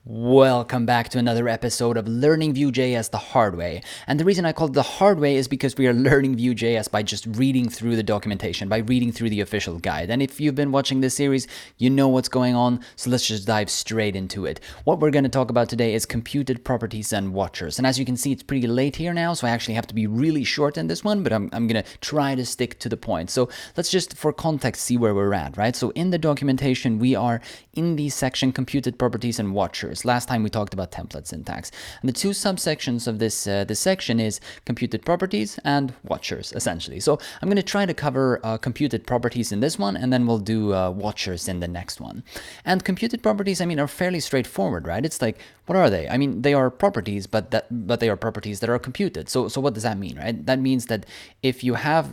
Welcome back to another episode of Learning Vue.js the hard way. And the reason I call it the hard way is because we are learning Vue.js by just reading through the documentation, by reading through the official guide. And if you've been watching this series, you know what's going on, so let's just dive straight into it. What we're going to talk about today is computed properties and watchers. And as you can see, it's pretty late here now, so I actually have to be really short in this one, but I'm going to try to stick to the point. So let's just, for context, see where we're at, right? So in the documentation, we are in the section computed properties and watchers. Last time we talked about template syntax. And the two subsections of this section is computed properties and watchers, essentially. So I'm going to try to cover computed properties in this one, and then we'll do watchers in the next one. And computed properties, I mean, are fairly straightforward, right? It's like, what are they? I mean, they are properties, but they are properties that are computed. So what does that mean, right? That means that if you have,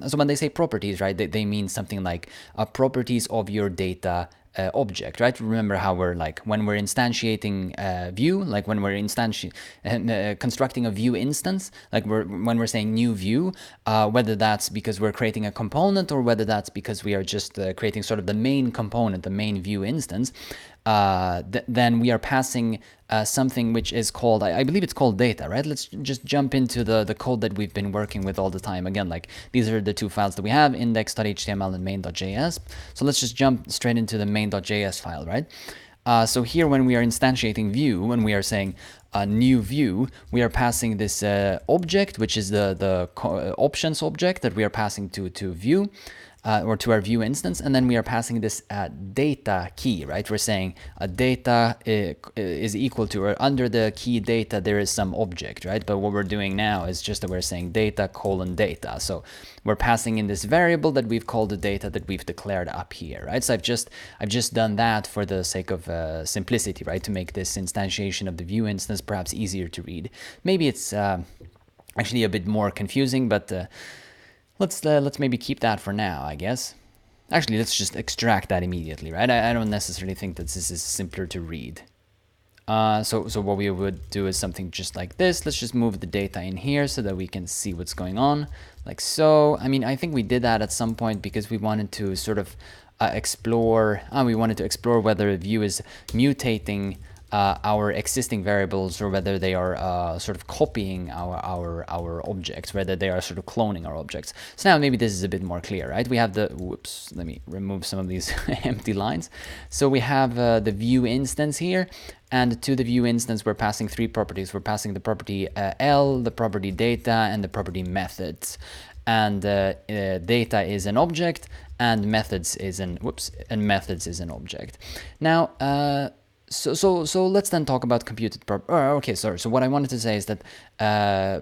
so when they say properties, right, they mean something like properties of your data object, right? Remember how we're like, when we're instantiating Vue, like when we're constructing a Vue instance, like when we're saying new Vue, whether that's because we're creating a component or whether that's because we are just creating sort of the main component, the main Vue instance, then we are passing something which is called, I believe it's called data, right? Let's just jump into the code that we've been working with all the time. Again, like these are the two files that we have, index.html and main.js. So let's just jump straight into the main.js file, right? So here when we are instantiating Vue, when we are saying new Vue, we are passing this object, which is the options object that we are passing to Vue. Or to our Vue instance, and then we are passing this data key, right? We're saying data is equal to, or under the key data there is some object, right? But what we're doing now is just that we're saying data : data. So we're passing in this variable that we've called the data that we've declared up here, right? So I've just done that for the sake of simplicity, right? To make this instantiation of the Vue instance perhaps easier to read. Maybe it's actually a bit more confusing, but let's maybe keep that for now, I guess. Actually, let's just extract that immediately, right? I don't necessarily think that this is simpler to read. So what we would do is something just like this. Let's just move the data in here so that we can see what's going on, like so. I mean, I think we did that at some point because we wanted to sort of explore whether Vue is mutating our existing variables, or whether they are sort of copying our objects, whether they are sort of cloning our objects. So now maybe this is a bit more clear, right? We have the, whoops, let me remove some of these empty lines. So we have the Vue instance here, and to the Vue instance we're passing three properties. We're passing the property L, the property data, and the property methods. And data is an object, and methods is an object. Now So let's then talk about computed okay, sorry. So what I wanted to say is that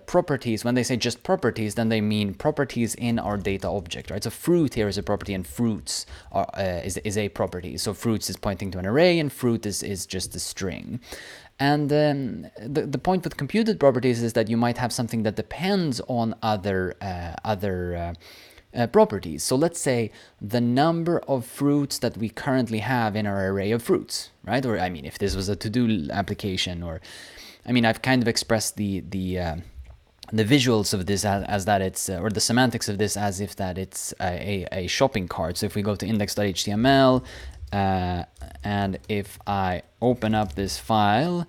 properties, when they say just properties, then they mean properties in our data object, right? So fruit here is a property, and fruits is a property. So fruits is pointing to an array, and fruit is just a string. And the point with computed properties is that you might have something that depends on other properties. So let's say the number of fruits that we currently have in our array of fruits, right? Or I mean, if this was a to-do application, or I mean, I've kind of expressed the visuals of this as that it's, or the semantics of this as if that it's a shopping cart. So if we go to index.html, and if I open up this file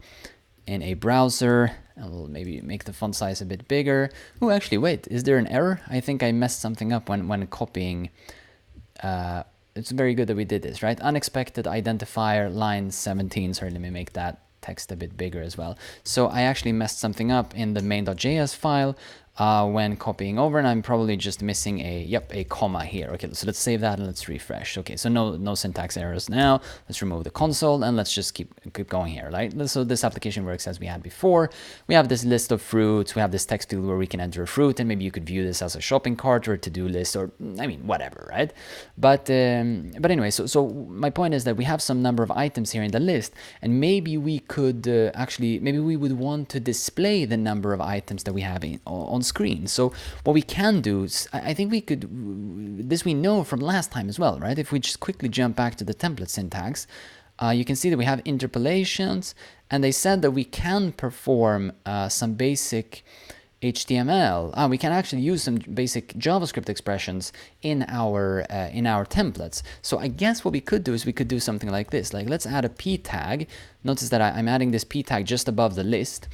in a browser, I'll maybe make the font size a bit bigger. Oh, actually, wait, is there an error? I think I messed something up when copying. It's very good that we did this, right? Unexpected identifier, line 17. Sorry, let me make that text a bit bigger as well. So I actually messed something up in the main.js file when copying over, and I'm probably just missing a comma here. Okay, so let's save that and let's refresh. Okay, so no syntax errors now. Let's remove the console and let's just keep going here, right? So this application works as we had before. We have this list of fruits. We have this text field where we can enter a fruit, and maybe you could view this as a shopping cart or a to-do list, or I mean, whatever, right? But anyway, so my point is that we have some number of items here in the list, and maybe we could maybe we would want to display the number of items that we have on screen. So what we can do is, I think we could, this we know from last time as well, right? If we just quickly jump back to the template syntax, you can see that we have interpolations, and they said that we can perform some basic HTML, we can actually use some basic JavaScript expressions in our templates. So I guess what we could do is we could do something like this. Like, let's add a p tag. Notice that I'm adding this p tag just above the list,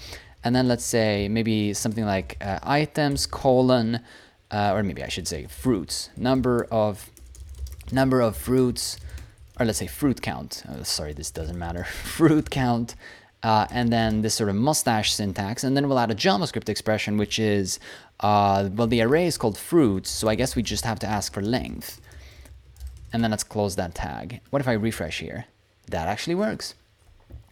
and then let's say maybe something like items colon, or maybe I should say fruits, number of fruits, or let's say fruit count. Oh, sorry, this doesn't matter. Fruit count. And then this sort of mustache syntax, and then we'll add a JavaScript expression, which is, well, the array is called fruits, so I guess we just have to ask for length. And then let's close that tag. What if I refresh here? That actually works,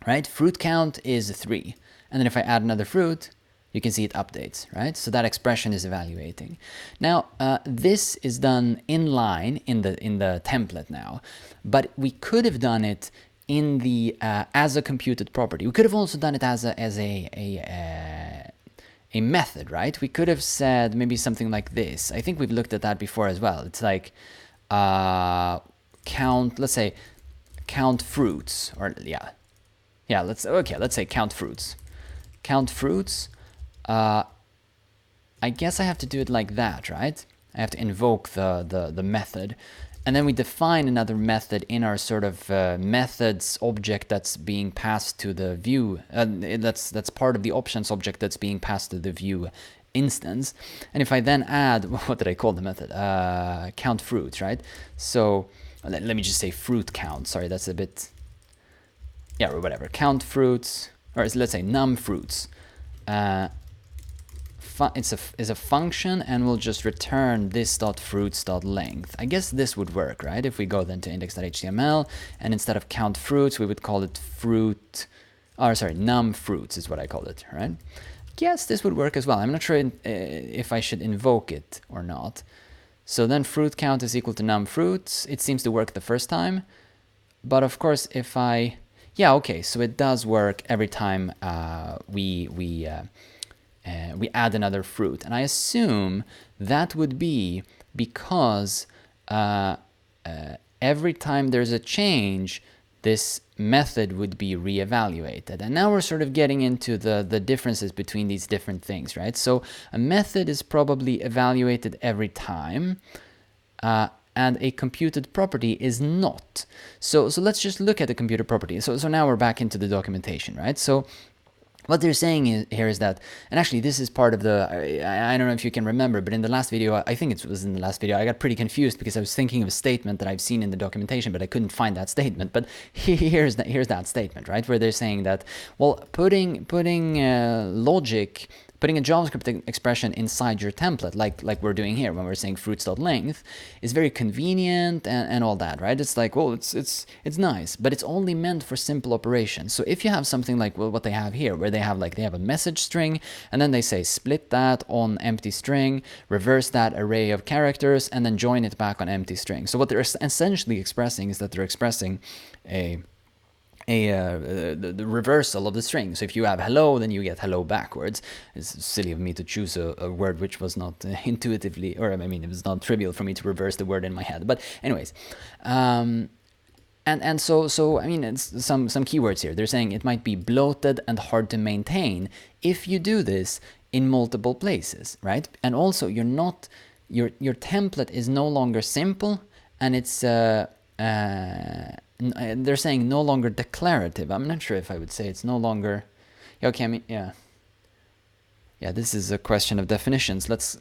right? Fruit count is 3. And then if I add another fruit, you can see it updates, right? So that expression is evaluating. Now, this is done inline in the template now, but we could have done it in the as a computed property. We could have also done it as a method, right? We could have said maybe something like this. I think we've looked at that before as well. It's like count. Let's say count fruits, or yeah. Let's say count fruits. Count fruits. I guess I have to do it like that, right? I have to invoke the method. And then we define another method in our sort of methods object that's being passed to the Vue. That's part of the options object that's being passed to the Vue instance. And if I then add, what did I call the method? Count fruits, right? So let me just say fruit count. Sorry, that's a bit, yeah, or whatever. Count fruits, or let's say num fruits. Is a function, and we'll just return this.fruits.length. I guess this would work, right? If we go then to index.html, and instead of count fruits, we would call it num fruits is what I call it, right? Yes, this would work as well. I'm not sure if I should invoke it or not. So then fruit count is equal to num fruits. It seems to work the first time, but of course if yeah, okay, so it does work every time we add another fruit. And I assume that would be because every time there's a change, this method would be reevaluated. And now we're sort of getting into the differences between these different things, right? So a method is probably evaluated every time, and a computed property is not. So let's just look at the computed property. So now we're back into the documentation, right? So what they're saying here is that, and actually this is part of the, I don't know if you can remember, but in the last video, I think it was in the last video, I got pretty confused because I was thinking of a statement that I've seen in the documentation, but I couldn't find that statement. But here's that statement, right? Where they're saying that, well, putting logic, putting a JavaScript expression inside your template, like we're doing here when we're saying fruits.length, is very convenient and all that, right? It's like, well, it's nice, but it's only meant for simple operations. So if you have something like, well, what they have here, where they have a message string, and then they say split that on empty string, reverse that array of characters, and then join it back on empty string. So what they're essentially expressing is that they're expressing the reversal of the string. So if you have hello, then you get hello backwards. It's silly of me to choose a word which was not intuitively, or I mean, it was not trivial for me to reverse the word in my head. But anyways, and so I mean, it's some keywords here. They're saying it might be bloated and hard to maintain if you do this in multiple places, right? And also, your template is no longer simple, and it's they're saying no longer declarative. I'm not sure if I would say it's no longer. Okay, I mean, yeah. This is a question of definitions. Let's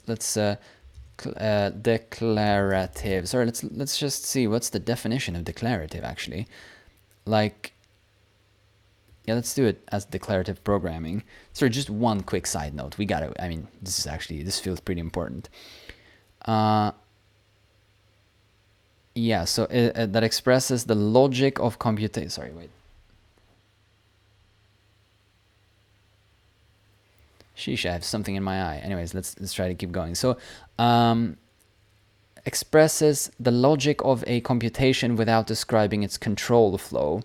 declarative. Sorry, let's just see what's the definition of declarative actually. Like, yeah, let's do it as declarative programming. So just one quick side note. I mean, this feels pretty important. Yeah, so that expresses the logic of computation. Sorry, wait. Sheesh, I have something in my eye. Anyways, let's try to keep going. So, expresses the logic of a computation without describing its control flow.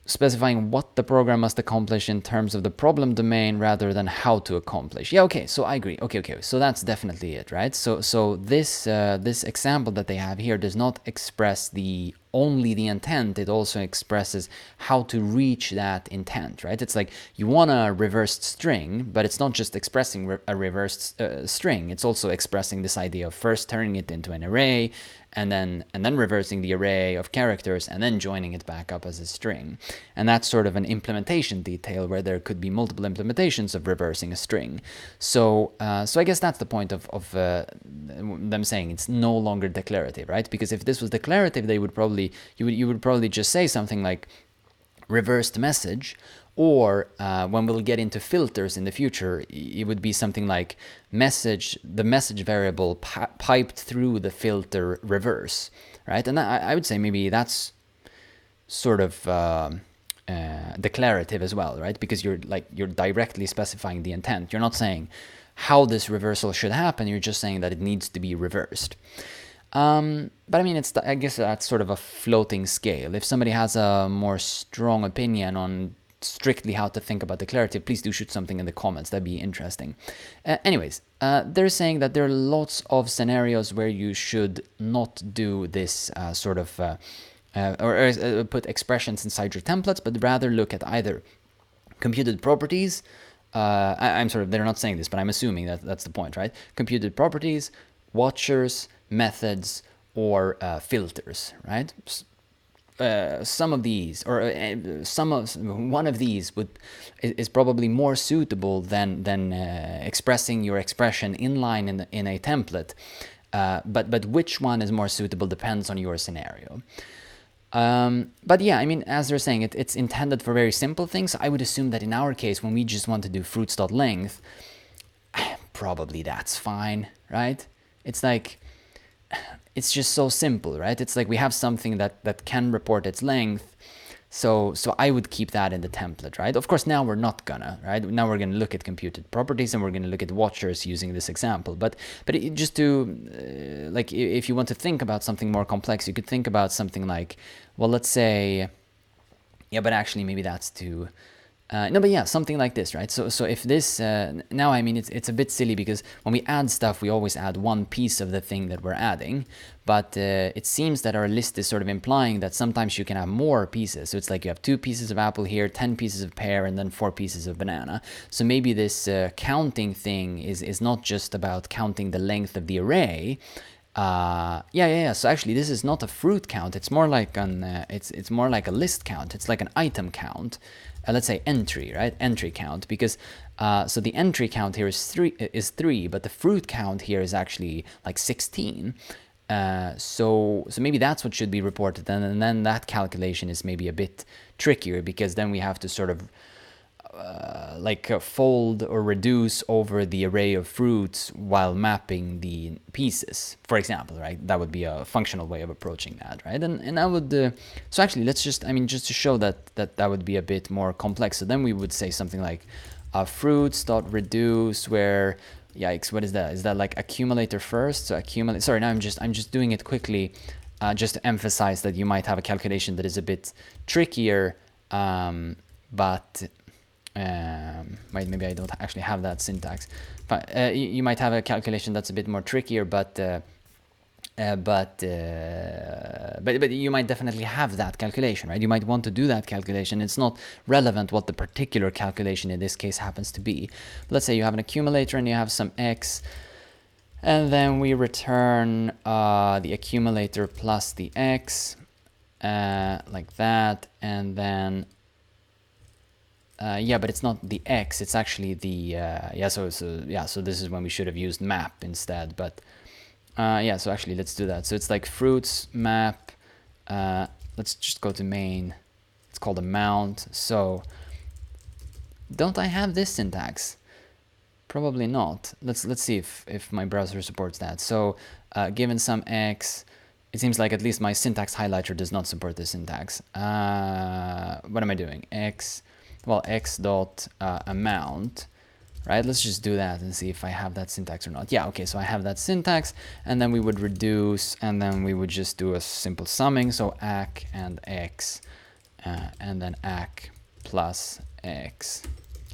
Specifying what the program must accomplish in terms of the problem domain rather than how to accomplish. Yeah, okay, so I agree. Okay, so that's definitely it, right? So this example that they have here does not express the only the intent, it also expresses how to reach that intent, right? It's like you want a reversed string, but it's not just expressing a reversed string. It's also expressing this idea of first turning it into an array, and then reversing the array of characters, and then joining it back up as a string. And that's sort of an implementation detail where there could be multiple implementations of reversing a string. So I guess that's the point of them saying it's no longer declarative, right? Because if this was declarative, they would probably you would probably just say something like reversed message, or when we'll get into filters in the future, it would be something like the message variable piped through the filter reverse, right? And I would say maybe that's sort of declarative as well, right? Because you're directly specifying the intent. You're not saying how this reversal should happen. You're just saying that it needs to be reversed. But I mean, I guess that's sort of a floating scale. If somebody has a more strong opinion on strictly how to think about declarative, please do shoot something in the comments. That'd be interesting. Anyways, they're saying that there are lots of scenarios where you should not do this sort of put expressions inside your templates, but rather look at either computed properties. I'm sort of, they're not saying this, but I'm assuming that that's the point, right? Computed properties, watchers, methods, or filters, right? Some of these, or one of these is probably more suitable than expressing your expression inline in a template. But which one is more suitable depends on your scenario. But yeah, I mean, as they're saying, it's intended for very simple things. I would assume that in our case, when we just want to do fruits.length, probably that's fine, right? It's like, it's just so simple, right? It's like we have something that can report its length. So I would keep that in the template, right? Of course, now we're not gonna, right? Now we're gonna look at computed properties and we're gonna look at watchers using this example. But just to, like, if you want to think about something more complex, you could think about something like, well, let's say, yeah, but actually maybe that's too, no, but yeah, something like this, right? So if this, now, I mean, it's a bit silly because when we add stuff, we always add one piece of the thing that we're adding. But it seems that our list is sort of implying that sometimes you can have more pieces. So it's like you have 2 pieces of apple here, 10 pieces of pear, and then 4 pieces of banana. So maybe this counting thing is not just about counting the length of the array. Yeah. So actually, this is not a fruit count. It's more like it's more like a list count. It's like an item count. Let's say entry, right? Entry count, because so the entry count here is 3, but the fruit count here is actually like 16. So maybe that's what should be reported, and then that calculation is maybe a bit trickier because then we have to sort of fold or reduce over the array of fruits while mapping the pieces, for example, right? That would be a functional way of approaching that, right? And I would, so actually, let's just, I mean, just to show that would be a bit more complex. So then we would say something like fruits.reduce, where, yikes, what is that? Is that like accumulator first? So accumulate, sorry, now I'm just doing it quickly, just to emphasize that you might have a calculation that is a bit trickier, but wait, maybe I don't actually have that syntax. But you might have a calculation that's a bit more trickier, but you might definitely have that calculation, right? You might want to do that calculation. It's not relevant what the particular calculation in this case happens to be. Let's say you have an accumulator and you have some x, and then we return the accumulator plus the x, like that, and then yeah, but it's not the x, it's actually the so this is when we should have used map instead, but yeah, so actually let's do that. So it's like fruits map, let's just go to main, it's called amount. So don't I have this syntax? Probably not. Let's see if my browser supports that. So given some x, it seems like at least my syntax highlighter does not support this syntax. What am I doing? X dot amount, right? Let's just do that and see if I have that syntax or not. Yeah, okay, so I have that syntax, and then we would reduce, and then we would just do a simple summing, so ac and x, and then ac plus x.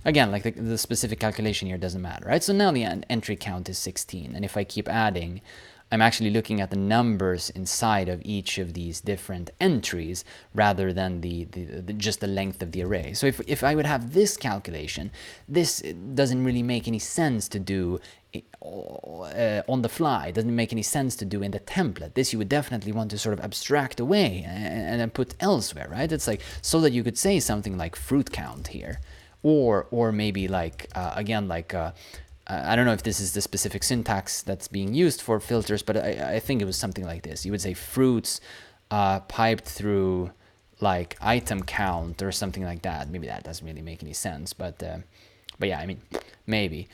Again, like the specific calculation here doesn't matter, right? So now the entry count is 16, and if I keep adding, I'm actually looking at the numbers inside of each of these different entries rather than the just the length of the array. So if I would have this calculation, this doesn't really make any sense to do on the fly. It doesn't make any sense to do in the template. This you would definitely want to sort of abstract away and then put elsewhere, right? It's like so that you could say something like fruit count here, or maybe like again like I don't know if this is the specific syntax that's being used for filters, but I think it was something like this. You would say fruits piped through like item count or something like that. Maybe that doesn't really make any sense, but yeah, I mean maybe.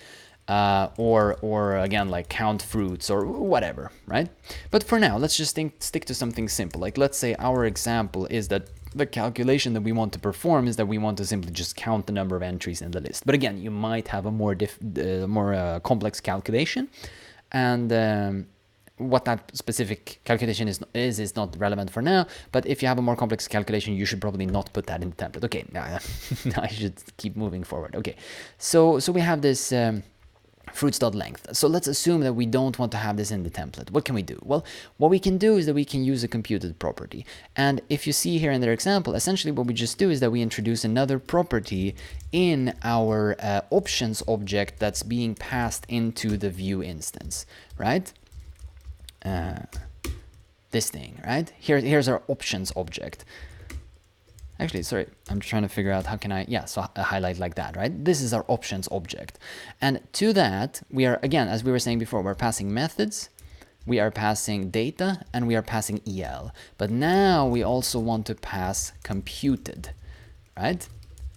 Or again like count fruits or whatever, right? But for now, let's just stick to something simple. Like let's say our example is that the calculation that we want to perform is that we want to simply just count the number of entries in the list. But again, you might have a more complex calculation, and what that specific calculation is not relevant for now. But if you have a more complex calculation, you should probably not put that in the template. Okay, I should keep moving forward. Okay, so we have this fruits.length. So let's assume that we don't want to have this in the template. What can we do? Well, what we can do is that we can use a computed property. And if you see here in their example, essentially what we just do is that we introduce another property in our options object that's being passed into the Vue instance, right? This thing, right? Here's our options object. Actually, sorry, I'm trying to figure out how can I, so a highlight like that, right? This is our options object. And to that, we are, again, as we were saying before, we're passing methods, we are passing data, and we are passing EL. But now we also want to pass computed, right?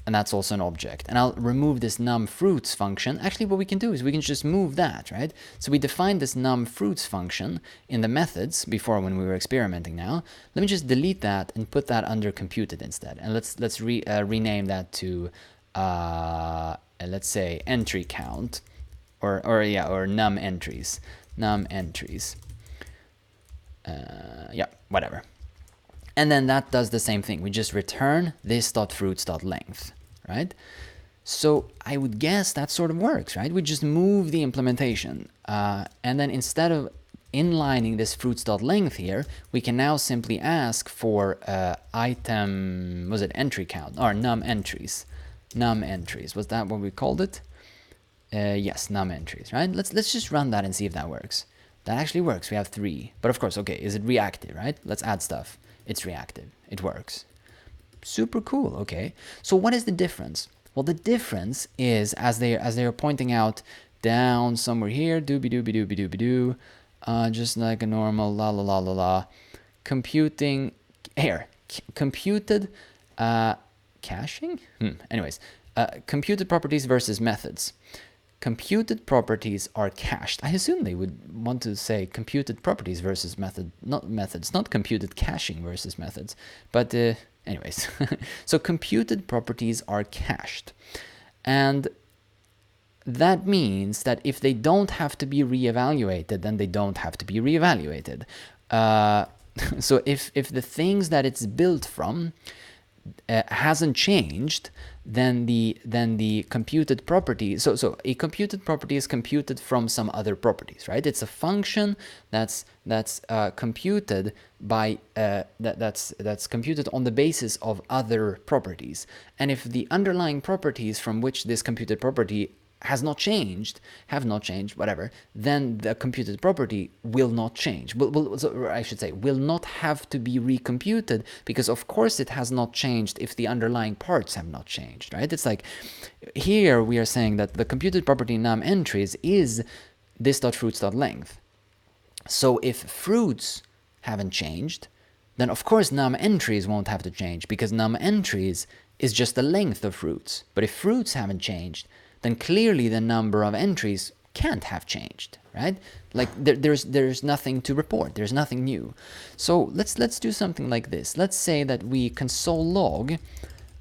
And that's also an object. And I'll remove this numFruits function. Actually, what we can do is we can just move that, right? So we defined this numFruits function in the methods before when we were experimenting now. Let me just delete that and put that under computed instead. And let's rename that to, let's say entry count, or num entries. Yeah, whatever. And then that does the same thing. We just return this.fruits.length, right? So I would guess that sort of works, right? We just move the implementation. And then instead of inlining this fruits.length here, we can now simply ask for entry count, or num entries. Num entries, was that what we called it? Yes, num entries, right? Let's just run that and see if that works. That actually works. We have 3. But of course, okay, is it reactive, right? Let's add stuff. It's reactive. It works. Super cool. Okay. So what is the difference? Well, the difference is as they are pointing out down somewhere here, doobie, just like a normal la. Computing here, computed caching. Anyways, computed properties versus methods. Computed properties are cached. I assume they would want to say computed properties versus methods, not computed caching versus methods. But anyways, so computed properties are cached. And that means that if they don't have to be reevaluated, then they don't have to be reevaluated. So if the things that it's built from hasn't changed, then the computed property, so a computed property is computed from some other properties, right? It's a function that's computed by that's computed on the basis of other properties. And if the underlying properties from which this computed property have not changed, whatever, then the computed property will not change. I should say, will not have to be recomputed, because of course it has not changed if the underlying parts have not changed, right? It's like here we are saying that the computed property num entries is this.fruits.length. So if fruits haven't changed, then of course num entries won't have to change, because num entries is just the length of fruits. But if fruits haven't changed, then clearly the number of entries can't have changed, right? Like there's nothing to report. There's nothing new. So let's do something like this. Let's say that we console log.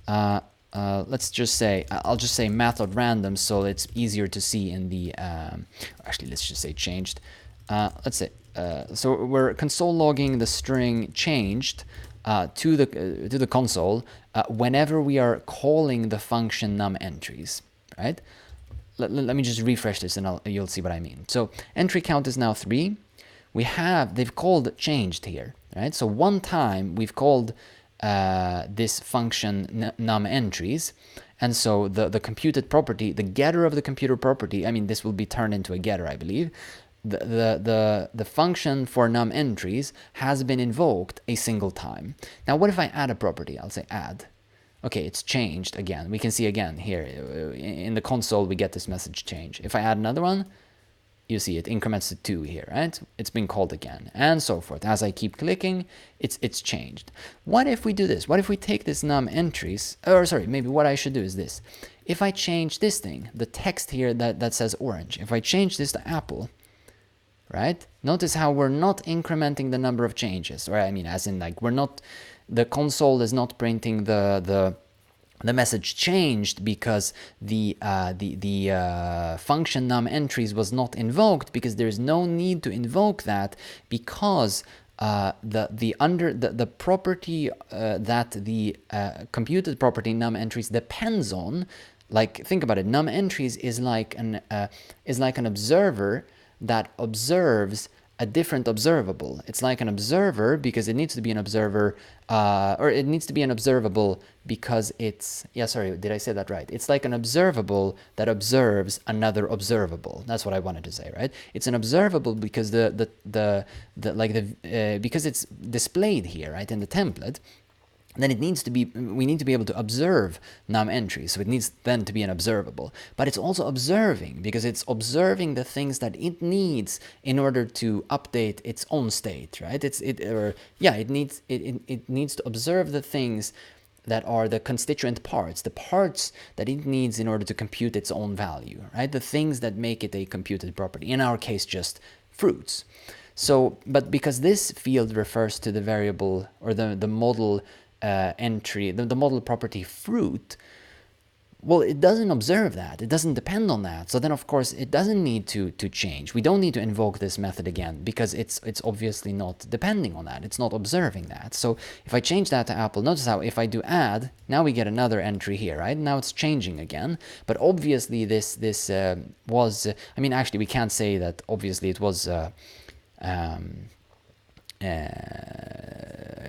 Let's just say I'll just say method random so it's easier to see in the. Actually, let's just say changed. Let's say so we're console logging the string changed to the console whenever we are calling the function num entries. Right? Let me just refresh this and you'll see what I mean. So entry count is now 3. they've called changed here, right? So one time we've called this function num entries, and so the computed property, the getter of the computed property, I mean, this will be turned into a getter, I believe. The function for num entries has been invoked a single time. Now, what if I add a property? I'll say add. Okay, it's changed again. We can see again here in the console, we get this message change. If I add another one, you see it increments to 2 here, right? It's been called again, and so forth. As I keep clicking, it's changed. What if we do this? What if we take this num entries, or sorry, maybe what I should do is this. If I change this thing, the text here that says orange, if I change this to apple, right? Notice how we're not incrementing the number of changes, or I mean, as in like the console is not printing the message changed because the function num entries was not invoked, because there's no need to invoke that, because the property that the computed property num entries depends on, like, think about it, num entries is like an observer that observes a different observable. It's like an observer because it needs to be an observer, or it needs to be an observable because it's, yeah, sorry, did I say that right? It's like an observable that observes another observable. That's what I wanted to say, right? It's an observable because because it's displayed here, right, in the template. Then we need to be able to observe num entries, so it needs then to be an observable. But it's also observing, because it's observing the things that it needs in order to update its own state, right? It needs to observe the things that are the constituent parts, the parts that it needs in order to compute its own value, right? The things that make it a computed property. In our case, just fruits. So, but because this field refers to the variable or the model entry, the model property fruit, well, it doesn't observe that. It doesn't depend on that. So then, of course, it doesn't need to change. We don't need to invoke this method again because it's obviously not depending on that. It's not observing that. So if I change that to apple, notice how if I do add, now we get another entry here, right? Now it's changing again. But obviously this was, I mean, actually, we can't say that obviously it was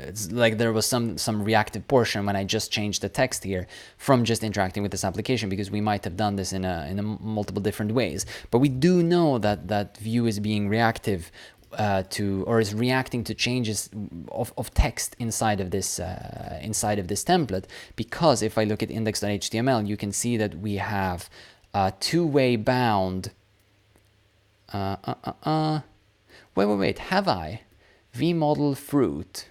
it's like there was some reactive portion when I just changed the text here from just interacting with this application, because we might have done this in a multiple different ways. But we do know that Vue is being reactive or is reacting to changes of text inside of this template, because if I look at index.html, you can see that we have two-way bound. Wait, have I? vmodel fruit.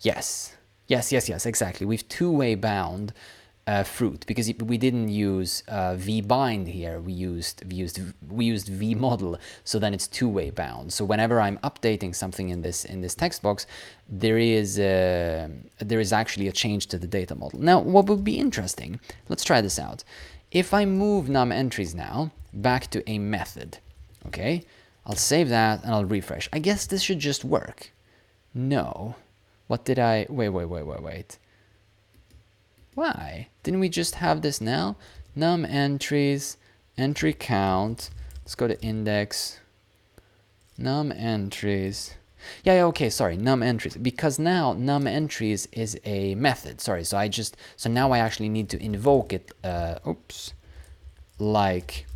Yes, exactly. We've two-way bound fruit because we didn't use vbind here. We used vmodel, so then it's two-way bound. So whenever I'm updating something in this text box, there is actually a change to the data model. Now, what would be interesting? Let's try this out. If I move num entries now back to a method, okay, I'll save that and I'll refresh. I guess this should just work. No. What did I... Wait. Why? Didn't we just have this now? Num entries, entry count. Let's go to index. Num entries. Yeah, okay, sorry, num entries. Because now num entries is a method. Sorry, so now I actually need to invoke it, like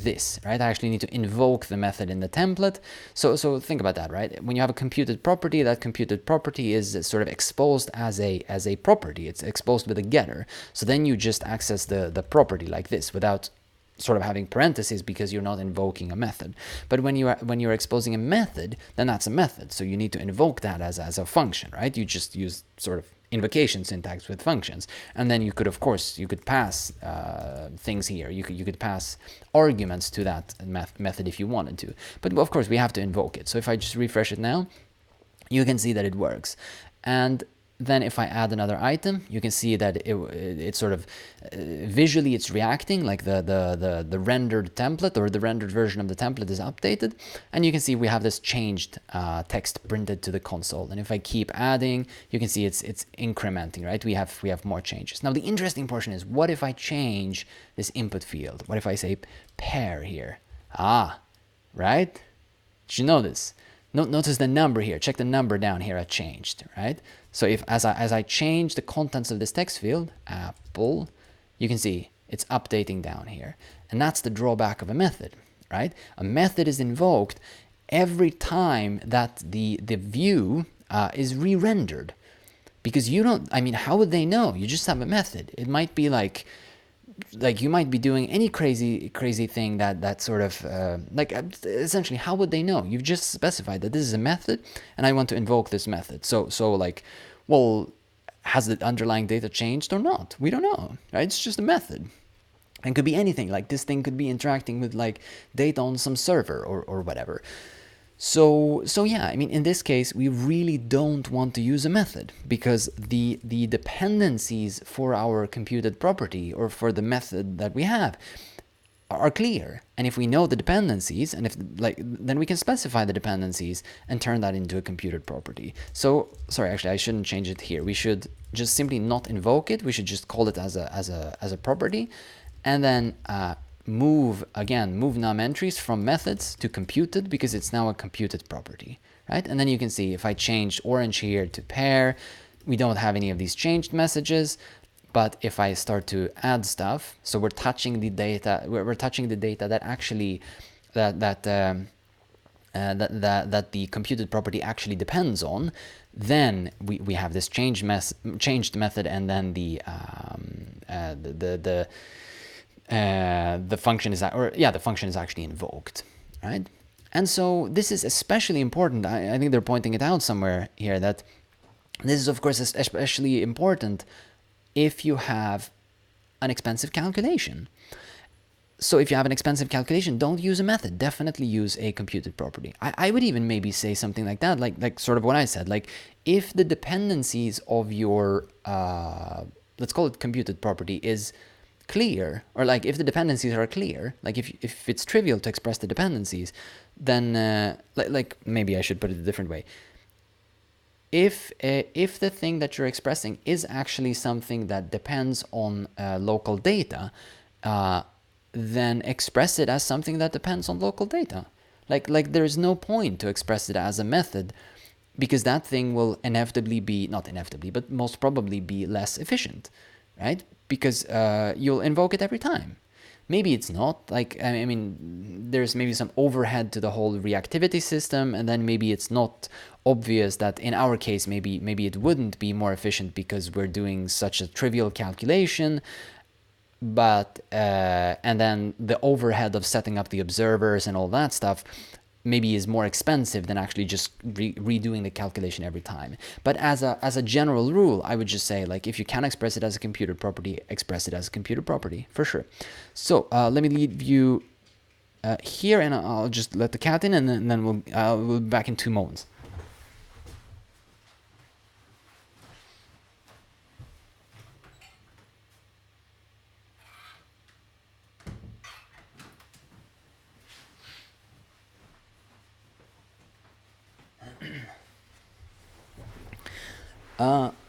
this, right? I actually need to invoke the method in the template. So think about that, right? When you have a computed property, that computed property is sort of exposed as a property. It's exposed with a getter. So then you just access the property like this without sort of having parentheses, because you're not invoking a method. But when you're exposing a method, then that's a method. So you need to invoke that as a function, right? You just use sort of invocation syntax with functions, and then you could pass things here. You could pass arguments to that method if you wanted to. But of course, we have to invoke it. So if I just refresh it now, you can see that it works. And then if I add another item, you can see that it sort of visually it's reacting, like the rendered template or the rendered version of the template is updated, and you can see we have this changed text printed to the console. And if I keep adding, you can see it's incrementing, right? We have more changes. Now the interesting portion is, what if I change this input field? What if I say pair here? Right? Did you notice? Notice the number here. Check the number down here. I changed, right? So if as I change the contents of this text field, apple, you can see it's updating down here. And that's the drawback of a method, right? A method is invoked every time that the view is re-rendered. Because you don't, I mean, how would they know? You just have a method. It might be like you might be doing any crazy thing that sort of essentially, how would they know? You've just specified that this is a method and I want to invoke this method. So like, well, has the underlying data changed or not? We don't know, right? It's just a method. And could be anything. Like this thing could be interacting with like data on some server or whatever. So yeah, I mean, in this case, we really don't want to use a method because the dependencies for our computed property or for the method that we have are clear. And if we know the dependencies, and if then we can specify the dependencies and turn that into a computed property. So sorry, actually, I shouldn't change it here. We should just simply not invoke it. We should just call it as a property, and then move num entries from methods to computed because it's now a computed property, right? And then you can see if I changed orange here to pair, we don't have any of these changed messages. But if I start to add stuff, so we're touching the data, we're touching the data that actually that the computed property actually depends on, then we have this changed method, and then the function is the function is actually invoked, right? And so this is especially important. I think they're pointing it out somewhere here that this is of course especially important if you have an expensive calculation. So if you have an expensive calculation, don't use a method. Definitely use a computed property. I would even maybe say something like that, like sort of what I said. Like if the dependencies of your let's call it computed property is clear, or like if the dependencies are clear, like if it's trivial to express the dependencies, then like maybe I should put it a different way. If the thing that you're expressing is actually something that depends on local data, then express it as something that depends on local data. Like there's no point to express it as a method, because that thing will inevitably be, not inevitably, but most probably be less efficient, right? Because you'll invoke it every time. Maybe it's not. Like, I mean, there's maybe some overhead to the whole reactivity system, and then maybe it's not obvious that in our case, maybe it wouldn't be more efficient because we're doing such a trivial calculation. But and then the overhead of setting up the observers and all that stuff maybe is more expensive than actually just redoing the calculation every time. But as a general rule, I would just say, like, if you can express it as a computer property, express it as a computer property for sure. So let me leave you here, and I'll just let the cat in, and then we'll be back in 2 moments.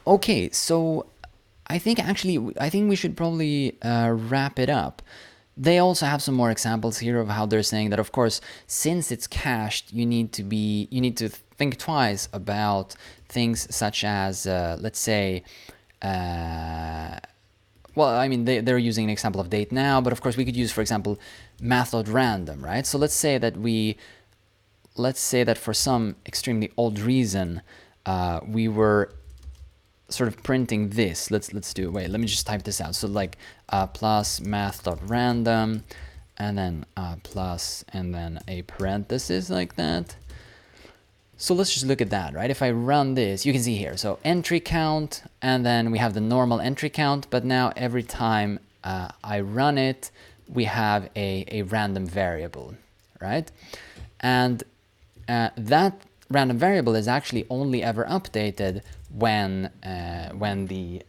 Okay, so I think we should probably wrap it up. They also have some more examples here of how they're saying that, of course, since it's cached, you need to think twice about things such as, let's say, well, I mean, they're using an example of date now, but of course we could use, for example, math.random, right? So let's say that for some extremely odd reason, we were sort of printing this. Let's do it. Wait, let me just type this out. So like plus math.random, and then plus, and then a parenthesis like that. So let's just look at that, right? If I run this, you can see here, so entry count, and then we have the normal entry count, but now every time I run it, we have a random variable, right? And that random variable is actually only ever updated when the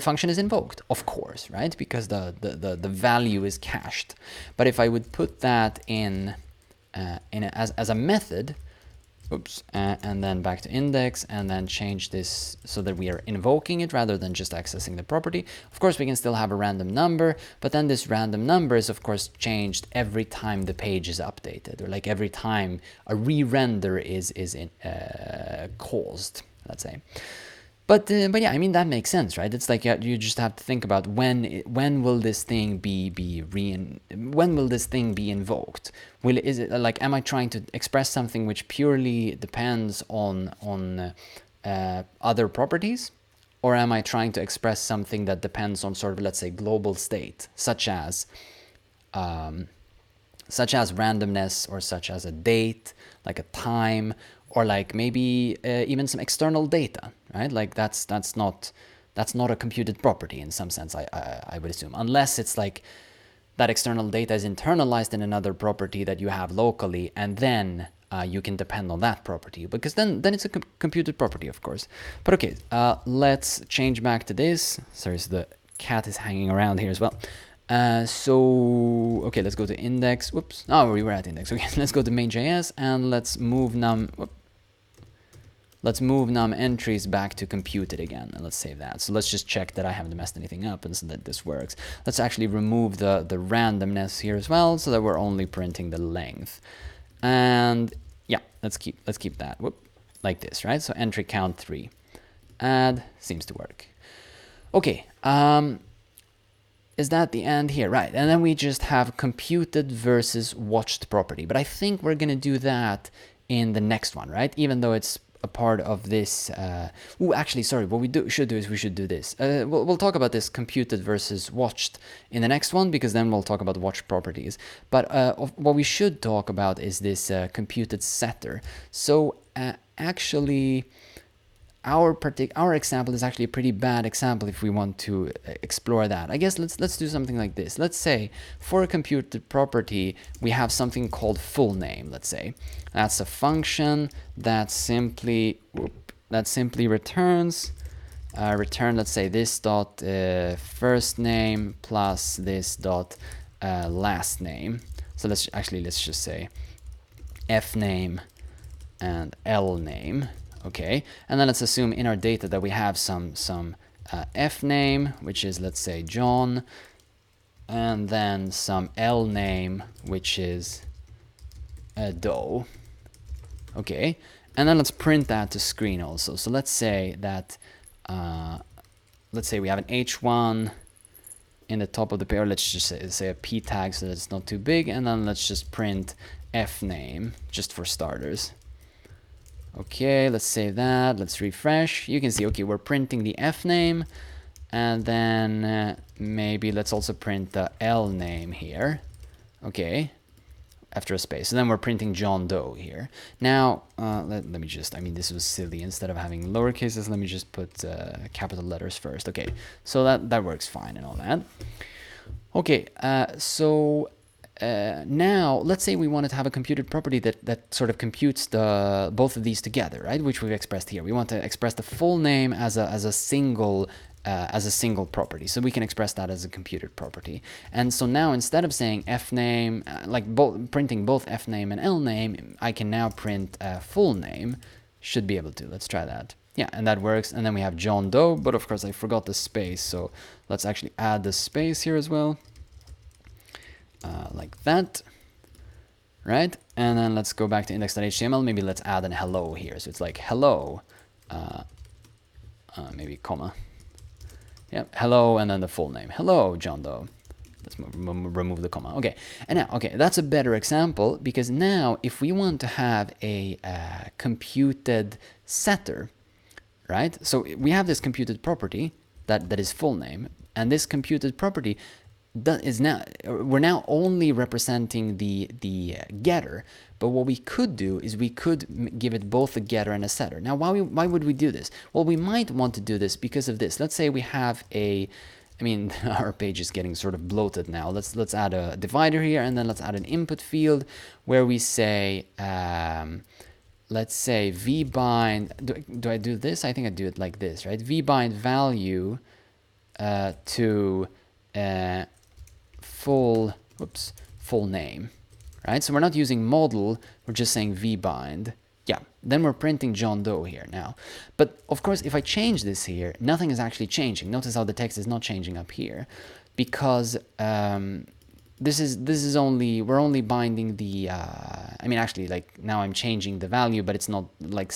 function is invoked, of course, right? Because the value is cached. But if I would put that in as a method, oops, and then back to index, and then change this so that we are invoking it rather than just accessing the property. Of course, we can still have a random number, but then this random number is of course changed every time the page is updated, or like every time a re-render is caused, let's say. But yeah, I mean that makes sense, right? It's like you just have to think about when will this thing when will this thing be invoked? Is it like, am I trying to express something which purely depends on other properties, or am I trying to express something that depends on sort of, let's say, global state, such as randomness, or such as a date, like a time, or like maybe even some external data, right? Like that's not a computed property in some sense, I would assume, unless it's like that external data is internalized in another property that you have locally, and then you can depend on that property, because then it's a computed property, of course. But okay, let's change back to this. Sorry, so the cat is hanging around here as well. So okay, let's go to index. Whoops. Oh, we were at index. Okay, let's go to main.js, and let's move num entries back to computed again, and let's save that. So let's just check that I haven't messed anything up and so that this works. Let's actually remove the randomness here as well, so that we're only printing the length. And yeah, let's keep that like this, right? So entry count 3. Add seems to work. Okay, is that the end here? Right, and then we just have computed versus watched property. But I think we're gonna do that in the next one, right? Even though it's a part of this. Actually, sorry. What we should do is we should do this. We'll talk about this computed versus watched in the next one, because then we'll talk about watch properties. But what we should talk about is this computed setter. So actually, our example is actually a pretty bad example if we want to explore that. I guess let's do something like this. Let's say for a computed property we have something called full name. Let's say that's a function that simply returns let's say this dot first name plus this dot last name. So let's just say f name and l name. Okay, and then let's assume in our data that we have some f name, which is, let's say, John, and then some l name, which is Doe. Okay, and then let's print that to screen also. So let's say that let's say we have an h1 in the top of the pair. Let's just say a p tag so that it's not too big, and then let's just print f name just for starters. Okay, let's save that. Let's refresh. You can see, okay, we're printing the f name, and then maybe let's also print the l name here. Okay, after a space. And then we're printing John Doe here. Now, let me just, I mean, this was silly. Instead of having lower cases, let me just put capital letters first. Okay, so that works fine and all that. Okay, so now let's say we wanted to have a computed property that sort of computes both of these together, right? Which we've expressed here. We want to express the full name as a single property, so we can express that as a computed property. And so now instead of saying f name, printing both f name and l name, I can now print full name. Should be able to. Let's try that. Yeah, and that works. And then we have John Doe, but of course I forgot the space, so let's actually add the space here as well. Like that, right? And then let's go back to index.html. Maybe let's add an hello here. So it's like hello, maybe comma. Yeah, hello, and then the full name. Hello, John Doe. Let's remove the comma. Okay, and now, okay, that's a better example, because now if we want to have a computed setter, right? So we have this computed property that is full name, and this computed property we're now only representing the getter. But what we could do is we could give it both a getter and a setter. Now, why would we do this? Well, we might want to do this because of this. Let's say we have I mean, our page is getting sort of bloated now. Let's add a divider here, and then let's add an input field where we say, let's say vbind. Do I do this? I think I do it like this, right? Vbind value to full name, right? So we're not using model, we're just saying vbind Yeah, then we're printing John Doe here now. But of course, if I change this here, nothing is actually changing. Notice how the text is not changing up here, because this is only, we're only binding the I mean, actually, like, now I'm changing the value, but it's not like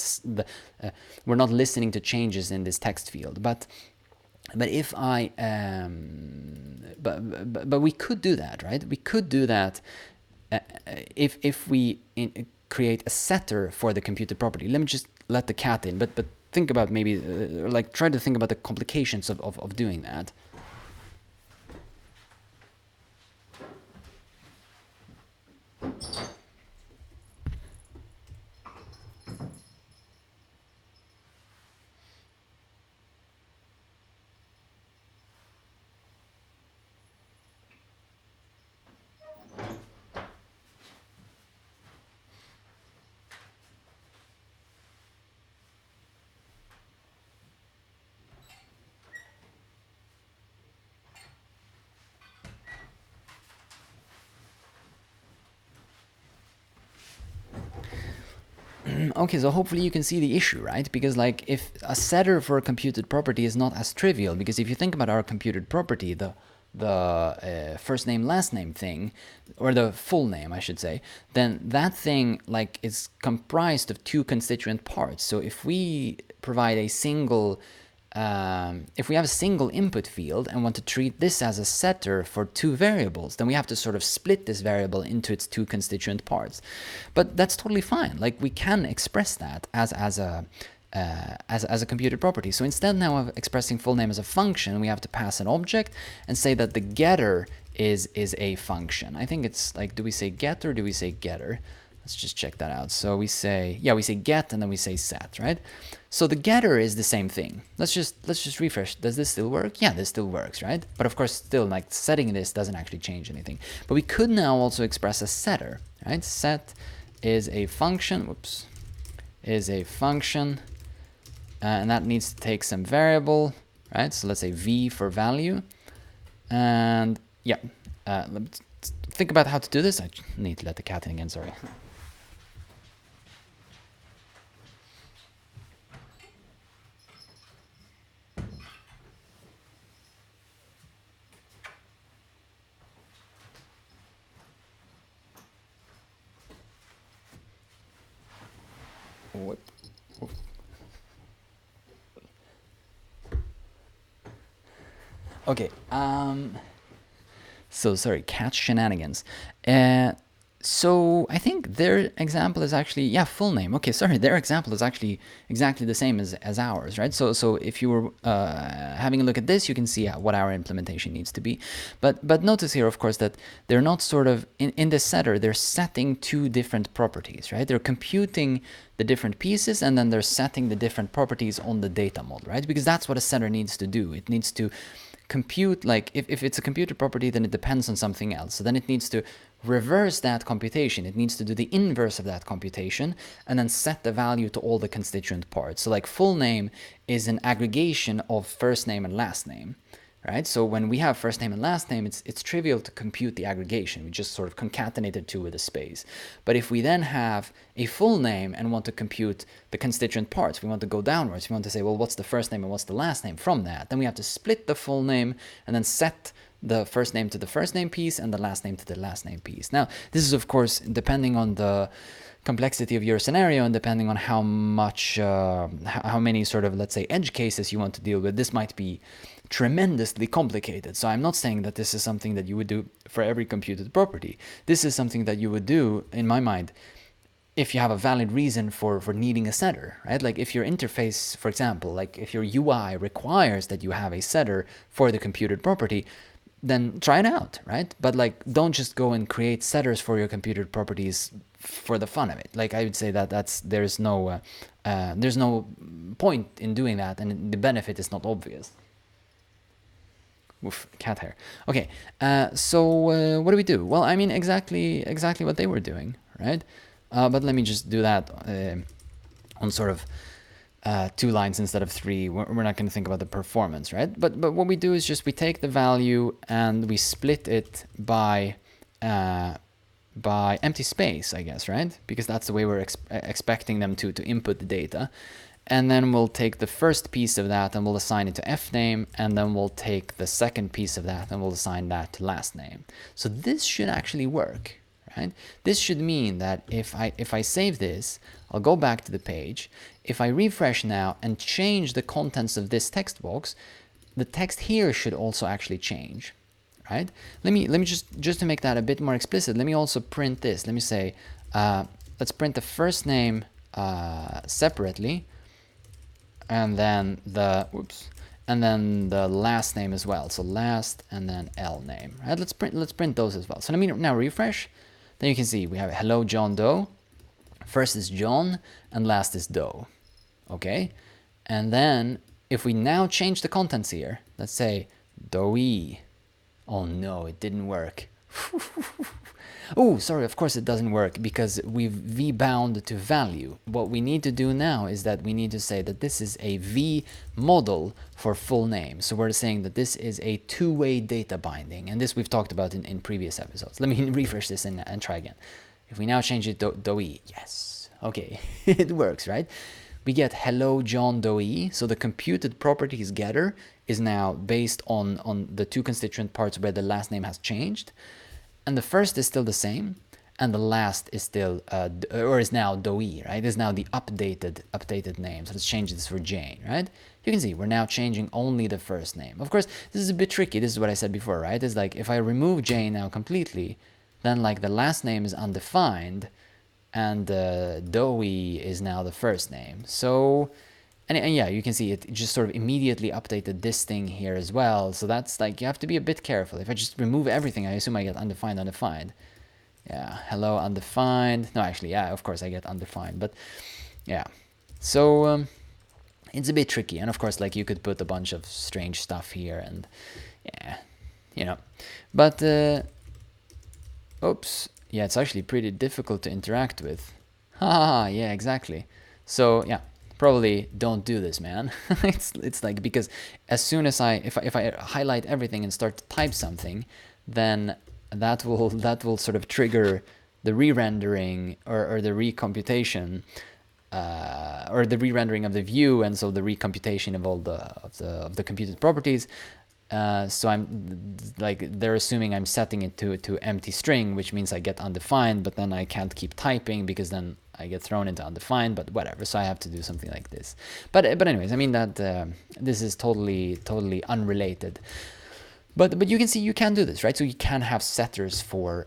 we're not listening to changes in this text field. But if I but we could do that, right? We could do that if we create a setter for the computed property. Let me just let the cat in, but think about maybe like, try to think about the complications of doing that. Okay, so hopefully you can see the issue, right? Because like, if a setter for a computed property is not as trivial, because if you think about our computed property, the first name last name thing, or the full name I should say, then that thing like is comprised of two constituent parts. So if we provide a single if we have a single input field and want to treat this as a setter for two variables, then we have to sort of split this variable into its two constituent parts. But that's totally fine. Like, we can express that as a computed property. So instead now of expressing full name as a function, we have to pass an object and say that the getter is a function. I think it's like, do we say get or do we say getter? Let's just check that out. So we say, yeah, we say get and then we say set, right? So the getter is the same thing. Let's just refresh. Does this still work? Yeah, this still works, right? But of course, still, like, setting this doesn't actually change anything. But we could now also express a setter, right? Set is a function, whoops, is a function, and that needs to take some variable, right? So let's say v for value. And yeah, let's think about how to do this. I need to let the cat in again, sorry. What? Okay. So sorry, cat shenanigans. So I think their example is actually, yeah, full name. Okay, sorry, their example is actually exactly the same as ours, right? So if you were having a look at this, you can see what our implementation needs to be. But notice here, of course, that they're not sort of, in the setter, they're setting two different properties, right? They're computing the different pieces, and then they're setting the different properties on the data model, right? Because that's what a setter needs to do. It needs to compute, like, if it's a computed property, then it depends on something else. So then it needs to reverse that computation. It needs to do the inverse of that computation and then set the value to all the constituent parts. So like, full name is an aggregation of first name and last name, right? So when we have first name and last name, it's trivial to compute the aggregation. We just sort of concatenate the two with a space. But if we then have a full name and want to compute the constituent parts, we want to go downwards. We want to say, well, what's the first name and what's the last name from that? Then we have to split the full name and then set the first name to the first name piece and the last name to the last name piece. Now, this is, of course, depending on the complexity of your scenario and depending on how much, how many sort of, let's say, edge cases you want to deal with. This might be tremendously complicated. So I'm not saying that this is something that you would do for every computed property. This is something that you would do, in my mind, if you have a valid reason for needing a setter, right? Like, if your interface, for example, like if your UI requires that you have a setter for the computed property, then try it out, right? But like, don't just go and create setters for your computed properties for the fun of it. Like, I would say that there's no point in doing that, and the benefit is not obvious. Oof, cat hair. Okay, so what do we do? Well, I mean, exactly what they were doing, right? But let me just do that on sort of 2 lines instead of 3. We're not going to think about the performance, right? But what we do is just we take the value and we split it by by empty space, I guess, right? Because that's the way we're expecting them to input the data. And then we'll take the first piece of that and we'll assign it to fname, and then we'll take the second piece of that and we'll assign that to last name. So this should actually work, right? This should mean that if I save this, I'll go back to the page. If I refresh now and change the contents of this text box, the text here should also actually change, right? Let me just to make that a bit more explicit, let me also print this. Let me say, let's print the first name separately, and then the last name as well. So last and then L name, right? Let's print those as well. So let me now refresh. Then you can see we have hello John Doe. First is John and last is Doe. Okay, and then if we now change the contents here, let's say Doe. Oh no, it didn't work. Oh, sorry, of course it doesn't work because we've v-bound to value. What we need to do now is that we need to say that this is a v model for full name. So we're saying that this is a two-way data binding, and this we've talked about in previous episodes. Let me refresh this and try again. If we now change it to Doe, yes, okay, it works, right? We get hello John Doe. So the computed properties getter is now based on the two constituent parts where the last name has changed. And the first is still the same, and the last is still, or is now Doe, right? Is now the updated name. So let's change this for Jane, right? You can see we're now changing only the first name. Of course, this is a bit tricky. This is what I said before, right? It's like if I remove Jane now completely, then like the last name is undefined, and Doe is now the first name. So, and yeah, you can see it just sort of immediately updated this thing here as well. So that's like, you have to be a bit careful. If I just remove everything, I assume I get undefined. Yeah, hello, undefined. No, actually, yeah, of course I get undefined. But yeah, so it's a bit tricky. And of course, like you could put a bunch of strange stuff here and yeah, you know. But, oops, yeah, it's actually pretty difficult to interact with. Haha, yeah, exactly. So yeah. Probably don't do this, man. it's like, because as soon as if I highlight everything and start to type something, then that will sort of trigger the re-rendering or the recomputation or the re-rendering of the view, and so the recomputation of all of the computed properties. So I'm like, they're assuming I'm setting it to empty string, which means I get undefined, but then I can't keep typing because then I get thrown into undefined, but whatever. So I have to do something like this. But anyways, I mean that this is totally unrelated. But you can see you can do this, right? So you can have setters for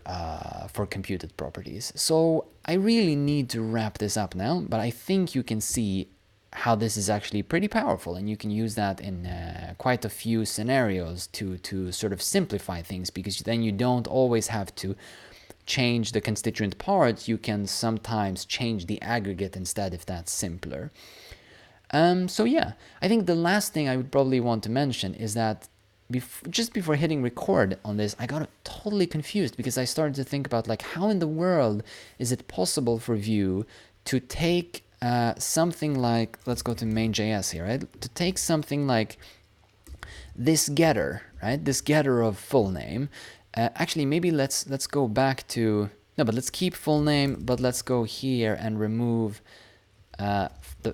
computed properties. So I really need to wrap this up now, but I think you can see how this is actually pretty powerful, and you can use that in quite a few scenarios to sort of simplify things, because then you don't always have to change the constituent parts. You can sometimes change the aggregate instead, if that's simpler. So yeah, I think the last thing I would probably want to mention is that just before hitting record on this, I got totally confused because I started to think about like, how in the world is it possible for Vue to take something like, let's go to main.js here, right? To take something like this getter, right? This getter of full name. Actually, maybe let's go back to, no, but let's keep full name, but let's go here and remove the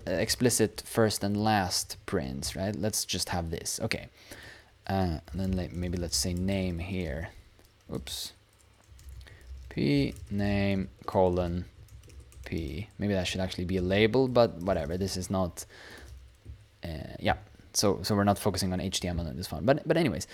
explicit first and last prints, right? Let's just have this, okay. And then maybe let's say name here. Oops. P name colon P. Maybe that should actually be a label, but whatever. This is not. Yeah. So we're not focusing on HTML in this one. But anyways,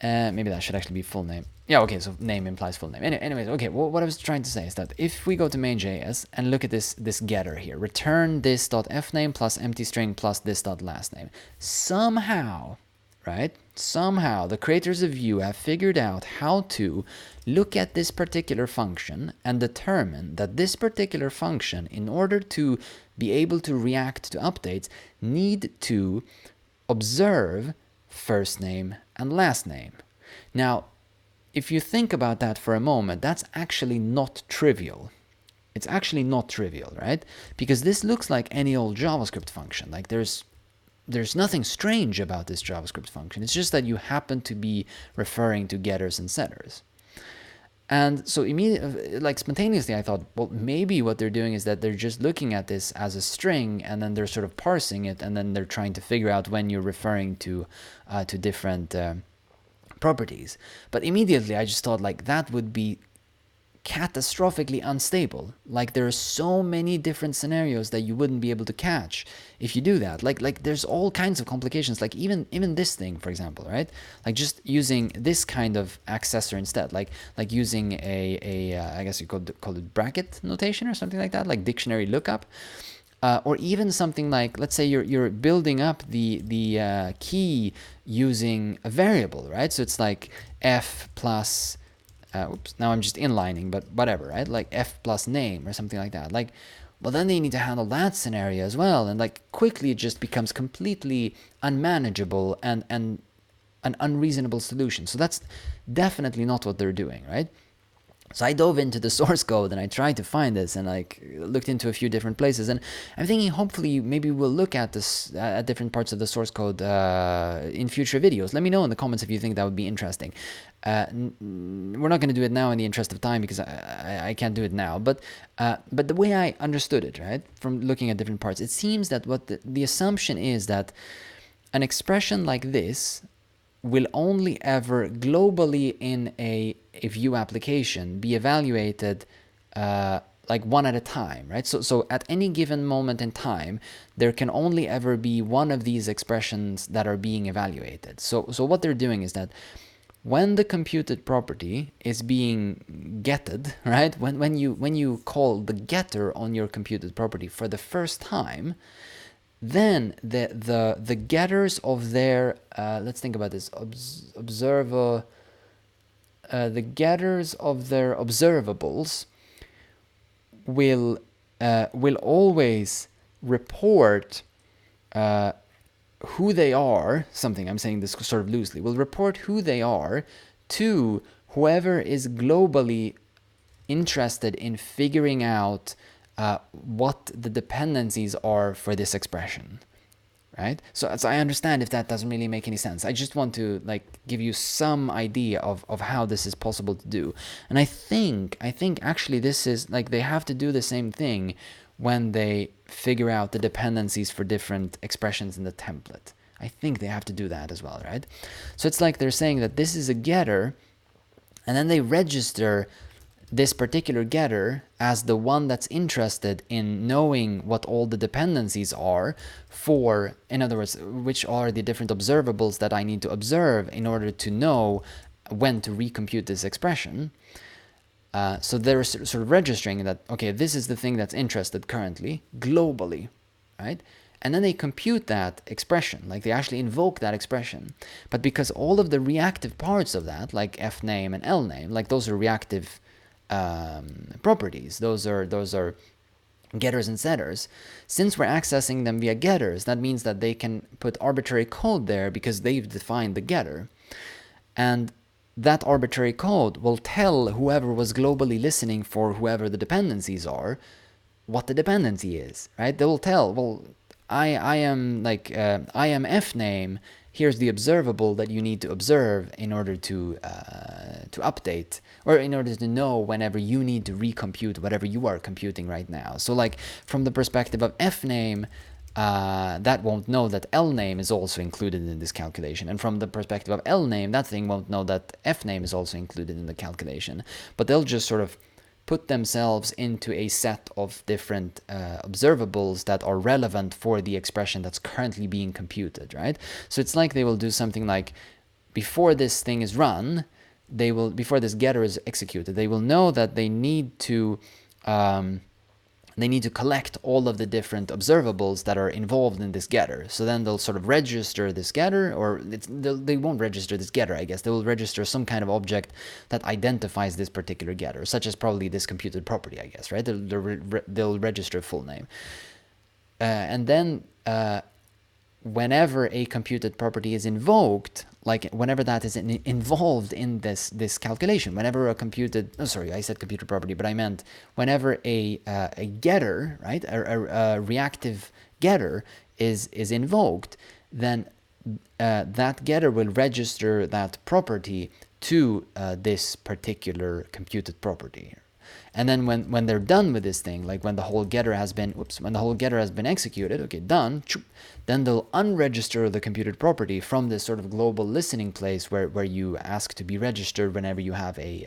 maybe that should actually be full name. Yeah. Okay. So name implies full name. Anyways. Okay. Well, what I was trying to say is that if we go to main.js and look at this getter here, return this.fname plus empty string plus this.lastname. Somehow, right? Somehow the creators of Vue have figured out how to look at this particular function and determine that this particular function, in order to be able to react to updates, need to observe first name and last name. Now, if you think about that for a moment, that's actually not trivial. It's actually not trivial, right? Because this looks like any old JavaScript function. Like there's nothing strange about this JavaScript function. It's just that you happen to be referring to getters and setters. And so immediately, like spontaneously, I thought, well, maybe what they're doing is that they're just looking at this as a string, and then they're sort of parsing it, and then they're trying to figure out when you're referring to different properties. But immediately, I just thought like that would be catastrophically unstable. Like there are so many different scenarios that you wouldn't be able to catch if you do that. Like there's all kinds of complications. Like even this thing, for example, right? Like just using this kind of accessor instead, like using a I guess you could call it bracket notation or something like that, like dictionary lookup. Or even something like, let's say you're building up the key using a variable, right? So it's like f plus oops, now I'm just inlining, but whatever, right? Like f plus name or something like that. Like, well, then they need to handle that scenario as well, and like quickly it just becomes completely unmanageable and an unreasonable solution. So that's definitely not what they're doing, right? So I dove into the source code and I tried to find this and like looked into a few different places, and I'm thinking hopefully maybe we'll look at this at different parts of the source code in future videos. Let me know in the comments if you think that would be interesting. We're not going to do it now in the interest of time because I can't do it now, but the way I understood it, right, from looking at different parts, it seems that what the assumption is that an expression like this will only ever globally in a Vue application be evaluated like one at a time, right? So at any given moment in time, there can only ever be one of these expressions that are being evaluated. So what they're doing is that when the computed property is being getted, right? When you call the getter on your computed property for the first time, then the getters of their let's think about this the getters of their observables will always report who they are. Something, I'm saying this sort of loosely, will report who they are to whoever is globally interested in figuring out what the dependencies are for this expression, right? So I understand if that doesn't really make any sense. I just want to like give you some idea of how this is possible to do. And I think actually this is like they have to do the same thing when they figure out the dependencies for different expressions in the template. I think they have to do that as well, right? So it's like they're saying that this is a getter, and then they register this particular getter as the one that's interested in knowing what all the dependencies are for, in other words, which are the different observables that I need to observe in order to know when to recompute this expression. So they're sort of registering that, okay, this is the thing that's interested currently, globally, right? And then they compute that expression, like they actually invoke that expression. But because all of the reactive parts of that, like fname and lname, like those are reactive properties. Those are getters and setters. Since we're accessing them via getters, that means that they can put arbitrary code there because they've defined the getter. And that arbitrary code will tell whoever was globally listening for whoever the dependencies are what the dependency is, right? They will tell, well, I am fname. Here's the observable that you need to observe in order to update, or in order to know whenever you need to recompute whatever you are computing right now. So like from the perspective of fname, that won't know that lname is also included in this calculation. And from the perspective of lname, that thing won't know that fname is also included in the calculation. But they'll just sort of put themselves into a set of different observables that are relevant for the expression that's currently being computed, right? So it's like they will do something like, before this thing is run, before this getter is executed, they will know that they need to collect all of the different observables that are involved in this getter. So then they'll sort of register this getter, or they won't register this getter, I guess. They will register some kind of object that identifies this particular getter, such as probably this computed property, I guess, right? They'll register full name. And then whenever a computed property is invoked, like whenever that is involved in this calculation, whenever a computed, I said computed property, but I meant whenever a getter, right, a reactive getter is invoked, then that getter will register that property to this particular computed property. And then when they're done with this thing, like when the whole getter has been, when the whole getter has been executed, okay, done, then they'll unregister the computed property from this sort of global listening place where you ask to be registered whenever you have a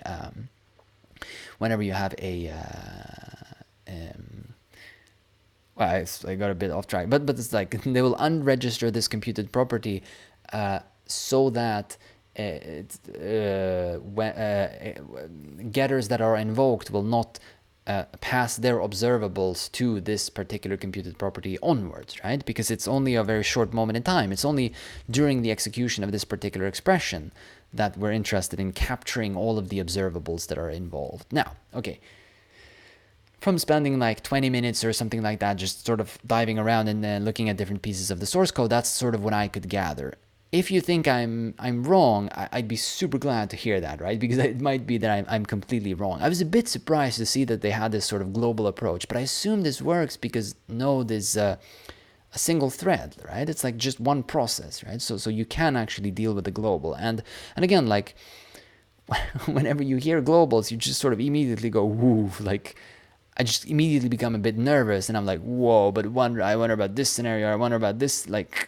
well, I got a bit off track, but it's like they will unregister this computed property so that getters that are invoked will not pass their observables to this particular computed property onwards, right? Because it's only a very short moment in time. It's only during the execution of this particular expression that we're interested in capturing all of the observables that are involved. Now, okay, from spending like 20 minutes or something like that, just sort of diving around and looking at different pieces of the source code, that's sort of what I could gather. If you think I'm wrong, I'd be super glad to hear that, right? Because it might be that I'm completely wrong. I was a bit surprised to see that they had this sort of global approach, but I assume this works because Node is a single thread, right? It's like just one process, right? So you can actually deal with the global. And again, like whenever you hear globals, you just sort of immediately go, woo, like I just immediately become a bit nervous, and I'm like, whoa, but I wonder about this scenario, I wonder about this, like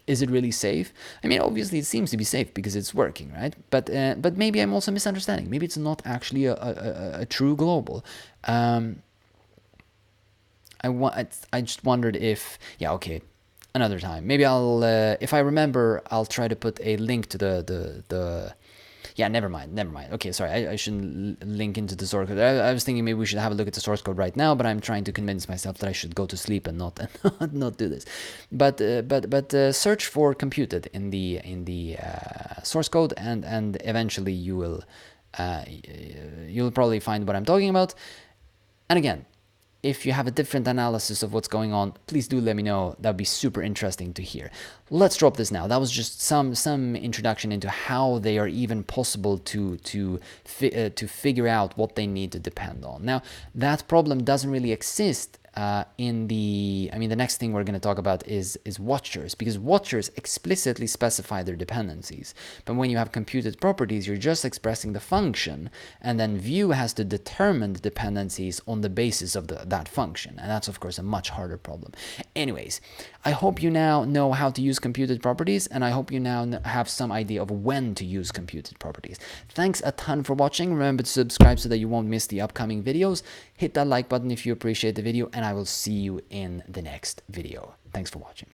is it really safe? I mean, obviously it seems to be safe because it's working, right? But maybe I'm also misunderstanding. Maybe it's not actually a true global. I just wondered if, yeah, okay, another time. Maybe I'll, if I remember, I'll try to put a link to the yeah, never mind. Okay, sorry, I shouldn't link into the source code. I was thinking maybe we should have a look at the source code right now, but I'm trying to convince myself that I should go to sleep and not not do this. But search for computed in the source code, and eventually you will you'll probably find what I'm talking about. And again, if you have a different analysis of what's going on, please do let me know. That'd be super interesting to hear. Let's drop this now. That was just some introduction into how they are even possible to figure out what they need to depend on. Now, that problem doesn't really exist the next thing we're going to talk about is watchers, because watchers explicitly specify their dependencies. But when you have computed properties, you're just expressing the function, and then Vue has to determine the dependencies on the basis of that function. And that's, of course, a much harder problem. Anyways, I hope you now know how to use computed properties, and I hope you now have some idea of when to use computed properties. Thanks a ton for watching. Remember to subscribe so that you won't miss the upcoming videos. Hit that like button if you appreciate the video, and I will see you in the next video. Thanks for watching.